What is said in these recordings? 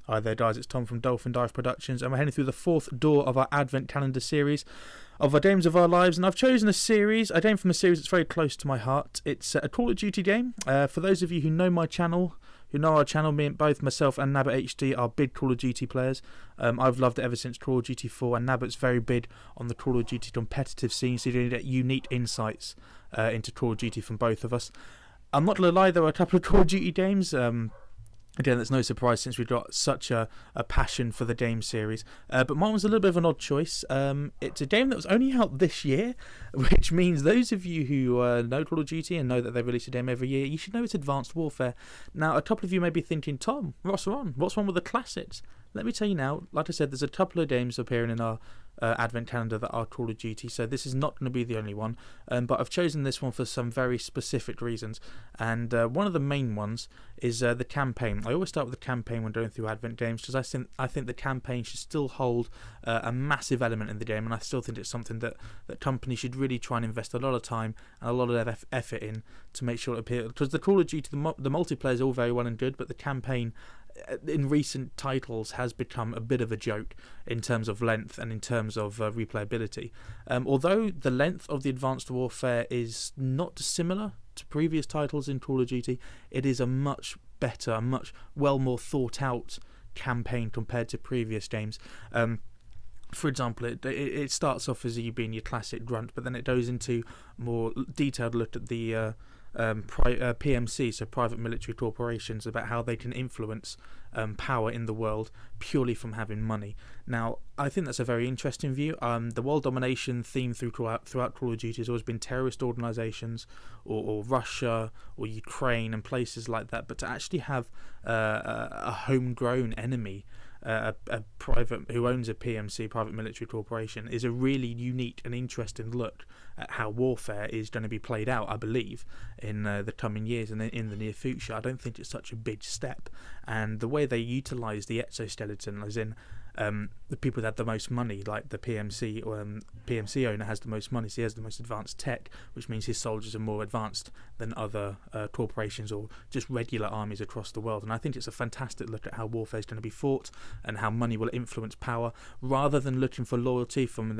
Hi there guys, it's Tom from Dolphin Dive Productions, and we're heading through the fourth door of our Advent Calendar series of our games of our lives. And I've chosen a game from a series that's very close to my heart. It's a Call of Duty game. For those of you who know my channel, both myself and Nabbit HD are big Call of Duty players. I've loved it ever since Call of Duty 4, and Nabbit's very big on the Call of Duty competitive scene, so you're going to get unique insights into Call of Duty from both of us. I'm not going to lie, there are a couple of Call of Duty games. Again, that's no surprise since we've got such a passion for the game series. But mine was a little bit of an odd choice. It's a game that was only out this year, which means those of you who know Call of Duty and know that they release a game every year, you should know it's Advanced Warfare. Now, a couple of you may be thinking, Tom, what's wrong? What's wrong with the classics? Let me tell you now, like I said, there's a couple of games appearing in our Advent Calendar that are Call of Duty, so this is not going to be the only one, but I've chosen this one for some very specific reasons, and one of the main ones is the campaign. I always start with the campaign when going through Advent games, because I think the campaign should still hold a massive element in the game, and I still think it's something that companies should really try and invest a lot of time and a lot of effort in to make sure it appears, because the Call of Duty, the multiplayer is all very well and good, but the campaign in recent titles has become a bit of a joke in terms of length and in terms of replayability. Although the length of the Advanced Warfare is not dissimilar to previous titles in Call of Duty, it is a much better, a much more thought out campaign compared to previous games. For example, it starts off as you being your classic grunt, but then it goes into more detailed look at the PMC, so private military corporations, about how they can influence power in the world purely from having money. Now, I think that's a very interesting view. The world domination theme throughout Call of Duty has always been terrorist organisations or Russia or Ukraine and places like that, but to actually have a homegrown enemy, a private who owns a PMC, private military corporation, is a really unique and interesting look at how warfare is going to be played out, I believe, in the coming years and in the near future. I don't think it's such a big step, and the way they utilise the exoskeleton, as in the people that have the most money, like the PMC owner has the most money, so he has the most advanced tech, which means his soldiers are more advanced than other corporations or just regular armies across the world. And I think it's a fantastic look at how warfare is going to be fought and how money will influence power, rather than looking for loyalty from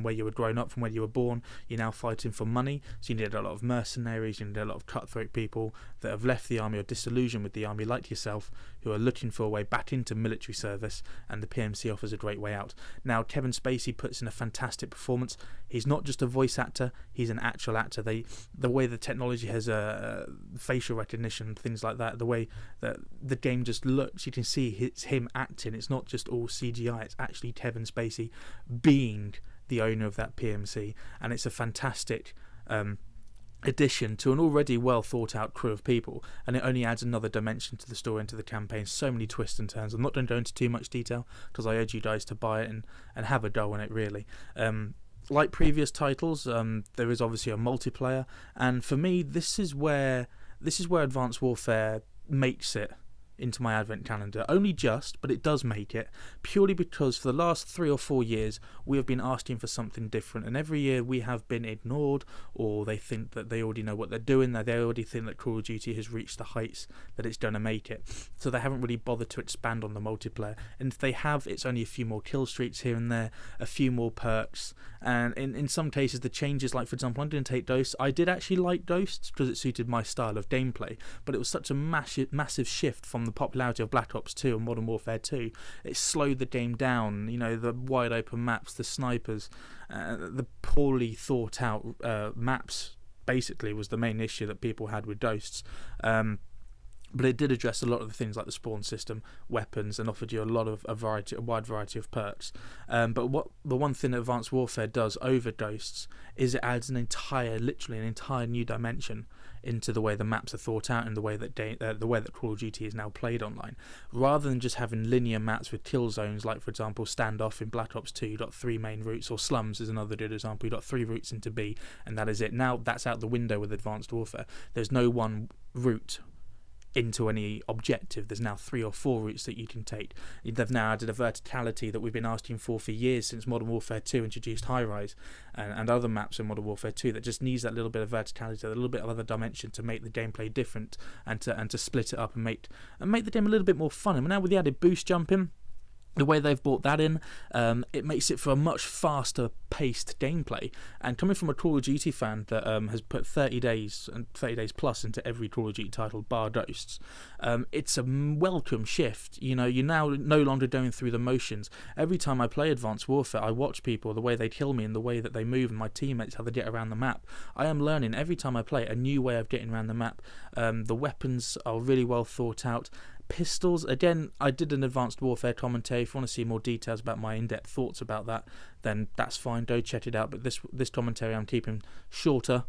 where you were grown up, from where you were born. You're now fighting for money, so you need a lot of mercenaries, you need a lot of cutthroat people that have left the army or disillusioned with the army, like yourself, who are looking for a way back into military service, and the PMC offers a great way out. Now, Kevin Spacey puts in a fantastic performance. He's not just a voice actor, he's an actual actor. The way the technology has facial recognition, things like that, the way that the game just looks, you can see it's him acting. It's not just all CGI, it's actually Kevin Spacey being the owner of that PMC, and it's a fantastic addition to an already well thought out crew of people, and it only adds another dimension to the story and to the campaign. So many twists and turns. I'm not going to go into too much detail because I urge you guys to buy it and have a go on it, really. Like previous titles, there is obviously a multiplayer, and for me this is where Advanced Warfare makes it into my Advent Calendar. Only just, but it does make it, purely because for the last 3 or 4 years we have been asking for something different, and every year we have been ignored, or they think that they already know what they're doing, that they already think that Call of Duty has reached the heights that it's going to make it, so they haven't really bothered to expand on the multiplayer. And if they have, it's only a few more kill streaks here and there, a few more perks, and in some cases the changes, like for example, I'm going to take Ghosts. I did actually like Ghosts because it suited my style of gameplay, but it was such a massive shift from the popularity of Black Ops 2 and Modern Warfare 2. It slowed the game down, the wide open maps, the snipers, the poorly thought out maps basically was the main issue that people had with Ghosts. But it did address a lot of the things like the spawn system, weapons, and offered you a wide variety of perks. But the one thing that Advanced Warfare does over Ghosts is it adds literally an entire new dimension into the way the maps are thought out and the way that Call of Duty is now played online. Rather than just having linear maps with kill zones, like for example Standoff in Black Ops 2, you got 3 main routes, or Slums is another good example, you got 3 routes into B, and that is it. Now that's out the window with Advanced Warfare. There's no one route into any objective. There's now 3 or 4 routes that you can take. They've now added a verticality that we've been asking for years, since Modern Warfare 2 introduced High Rise and other maps in Modern Warfare 2, that just needs that little bit of verticality, a little bit of other dimension to make the gameplay different, and to split it up and make the game a little bit more fun. And now with the added boost jumping, the way they've brought that in, it makes it for a much faster paced gameplay. And coming from a Call of Duty fan that has put 30 days and 30 days plus into every Call of Duty title bar Ghosts, it's a welcome shift. You know, you're now no longer going through the motions. Every time I play Advanced Warfare, I watch people, the way they kill me and the way that they move, and my teammates, how they get around the map. I am learning every time I play a new way of getting around the map. The weapons are really well thought out. Pistols, again, I did an Advanced Warfare commentary. If you want to see more details about my in-depth thoughts about that, then that's fine, go check it out. But this commentary I'm keeping shorter,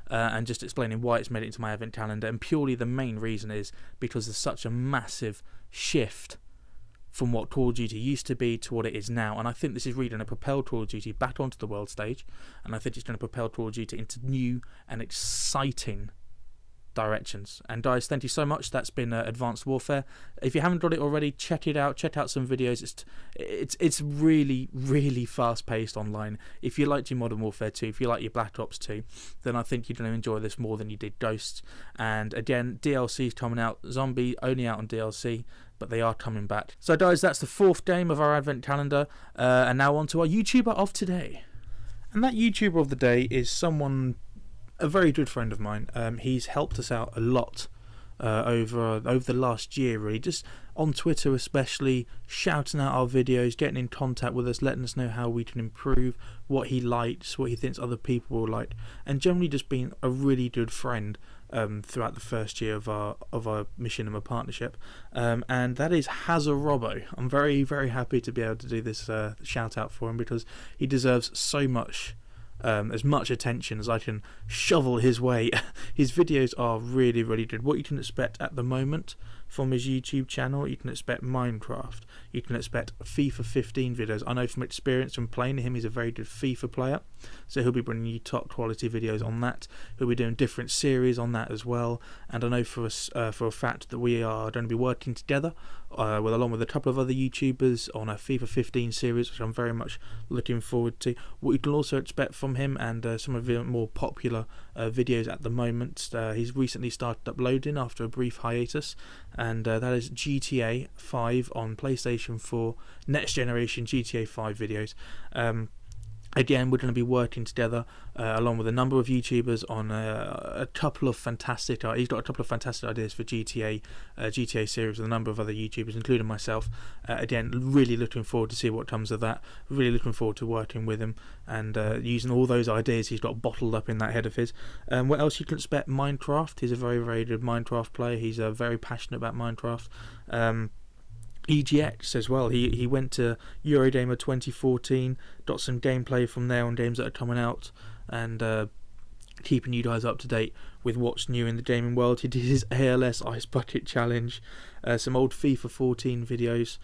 and just explaining why it's made it into my advent calendar. And purely the main reason is because there's such a massive shift from what Call of Duty used to be to what it is now. And I think this is really going to propel Call of Duty back onto the world stage, and I think it's going to propel Call of Duty into new and exciting directions. And guys, thank you so much. That's been Advanced Warfare. If you haven't got it already, check it out. Check out some videos. It's really, really fast paced online. If you liked your Modern Warfare 2, if you like your Black Ops 2, then I think you're going to enjoy this more than you did Ghosts. And again, DLC's coming out. Zombie only out on DLC, but they are coming back. So guys, that's the 4th game of our advent calendar, and now on to our YouTuber of today. And that YouTuber of the day is a very good friend of mine. He's helped us out a lot over the last year, really, just on Twitter especially, shouting out our videos, getting in contact with us, letting us know how we can improve, what he likes, what he thinks other people will like, and generally just being a really good friend throughout the first year of our mission and our partnership. And that is Hazzerrobbo. I'm very, very happy to be able to do this shout out for him, because he deserves so much, as much attention as I can shovel his way. His videos are really, really good. What you can expect at the moment from his YouTube channel, you can expect Minecraft, you can expect FIFA 15 videos. I know from experience from playing him, he's a very good FIFA player, so he'll be bringing you top quality videos on that. He'll be doing different series on that as well, and I know for a fact that we are going to be working together along with a couple of other YouTubers on a FIFA 15 series, which I'm very much looking forward to. What you can also expect from him, and some of the more popular videos at the moment, he's recently started uploading after a brief hiatus, and that is GTA 5 on PlayStation 4, next generation GTA 5 videos. Again, we're going to be working together along with a number of YouTubers on a couple of fantastic. He's got a couple of fantastic ideas for GTA series with a number of other YouTubers, including myself. Again, really looking forward to see what comes of that. Really looking forward to working with him and using all those ideas he's got bottled up in that head of his. What else you can expect? Minecraft. He's a very, very good Minecraft player. He's very passionate about Minecraft. EGX as well. He went to Eurogamer 2014, got some gameplay from there on games that are coming out, and keeping you guys up to date with what's new in the gaming world. He did his ALS Ice Bucket Challenge, some old FIFA 14 videos,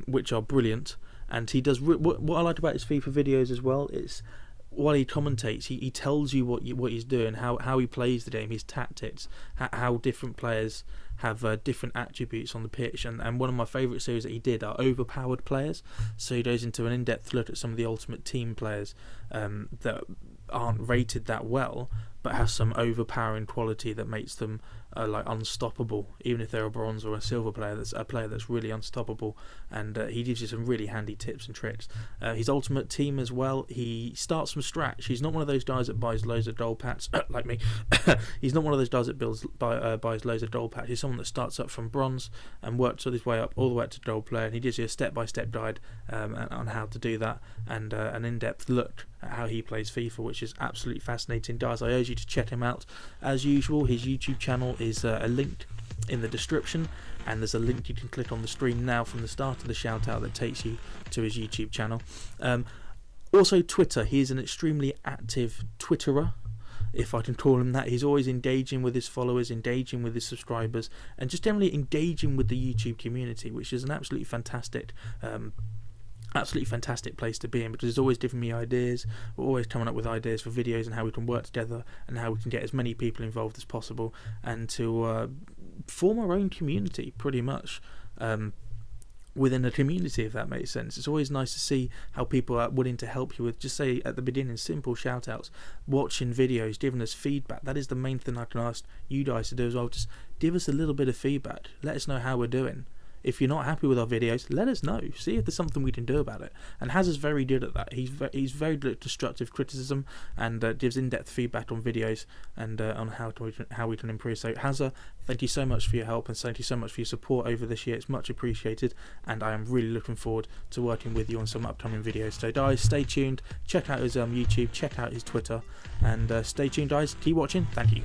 which are brilliant. And he does what I like about his FIFA videos as well is, while he commentates, he tells you what he's doing, how he plays the game, his tactics, how different players have different attributes on the pitch. And one of my favourite series that he did are overpowered players. So he goes into an in-depth look at some of the Ultimate Team players that aren't rated that well, but has some overpowering quality that makes them like unstoppable, even if they're a bronze or a silver player. That's a player that's really unstoppable, and he gives you some really handy tips and tricks. His Ultimate Team as well, he starts from scratch. He's not one of those guys that buys loads of gold packs like me. He's not one of those guys that buys loads of gold packs. He's someone that starts up from bronze and works his way up all the way up to gold player, and he gives you a step-by-step guide on how to do that, and an in-depth look at how he plays FIFA, which is absolutely fascinating. Guys, I urge you to check him out. As usual, his YouTube channel is a link in the description, and there's a link you can click on the screen now from the start of the shout out that takes you to his YouTube channel. Also Twitter, he's an extremely active Twitterer, if I can call him that. He's always engaging with his followers, engaging with his subscribers, and just generally engaging with the YouTube community, which is an absolutely fantastic place to be in, because he's always giving me ideas. We're always coming up with ideas for videos and how we can work together and how we can get as many people involved as possible, and to form our own community, pretty much. Within a community, if that makes sense. It's always nice to see how people are willing to help you with, just say at the beginning, simple shout outs, watching videos, giving us feedback. That is the main thing I can ask you guys to do as well. Just give us a little bit of feedback. Let us know how we're doing. If you're not happy with our videos, let us know. See if there's something we can do about it. And Hazzer's very good at that. He's very good at destructive criticism and gives in-depth feedback on videos and on how we can improve. So Hazzer, thank you so much for your help and thank you so much for your support over this year. It's much appreciated, and I am really looking forward to working with you on some upcoming videos. So guys, stay tuned. Check out his YouTube. Check out his Twitter, and stay tuned, guys. Keep watching. Thank you.